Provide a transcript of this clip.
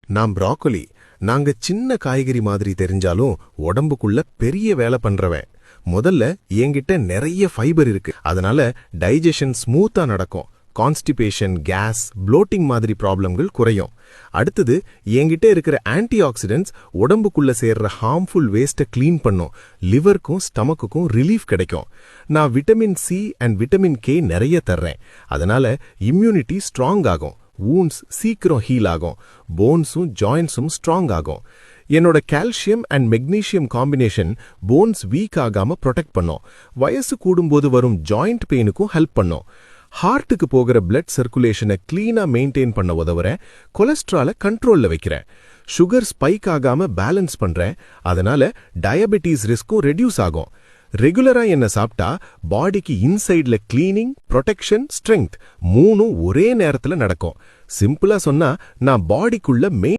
நான் ப்ராக்கோலி. நாங்க சின்ன காய்கறி மாதிரி தெரிஞ்சாலும் உடம்புக்குள்ள பெரிய வேலை பண்றவன். முதல்ல என்கிட்ட நிறைய ஃபைபர் இருக்கு, அதனால டைஜஷன் ஸ்மூத்தா நடக்கும். கான்ஸ்டிபேஷன், கேஸ், ப்ளோட்டிங் மாதிரி ப்ராப்ளம்கள் குறையும். அடுத்தது, என்கிட்ட இருக்கிற ஆன்டி ஆக்சிடென்ட்ஸ் உடம்புக்குள்ள சேர்ற ஹார்ம்ஃபுல் வேஸ்ட்டை க்ளீன் பண்ணும். லிவருக்கும் ஸ்டமக்குக்கும் ரிலீஃப் கிடைக்கும். நான் vitamin C and vitamin K நிறைய தர்றேன், அதனால இம்யூனிட்டி ஸ்ட்ராங் ஆகும். வூண்ட்ஸ் சீக்கிரம் ஹீல் ஆகும். போன்ஸும் ஜாயின்ஸும் ஸ்ட்ராங் ஆகும். என்னோட calcium and magnesium combination bones weak ஆகாம ப்ரொடெக்ட் பண்ணும். வயசு கூடும்போது வரும் ஜாயிண்ட் பெயினுக்கும் ஹெல்ப் பண்ணும். ஹார்ட்டுக்கு போகிற பிளட் சர்க்குலேஷனை கிளீனா மெயின்டைன் பண்ண உதவுறேன். கொலஸ்ட்ராலை கண்ட்ரோல்ல வைக்கிறேன். சுகர் ஸ்பைக் ஆகாம பேலன்ஸ் பண்றேன், அதனால டயபெட்டிஸ் ரிஸ்க்கும் ரெடியூஸ் ஆகும். ரெகுலரா என்ன சாப்பிட்டா பாடிக்கு இன்சைட்ல கிளீனிங், ப்ரொடெக்ஷன், ஸ்ட்ரெங்க் மூணும் ஒரே நேரத்துல நடக்கும். சிம்பிளா சொன்னா, நான் பாடிக்குள்ள மெயின்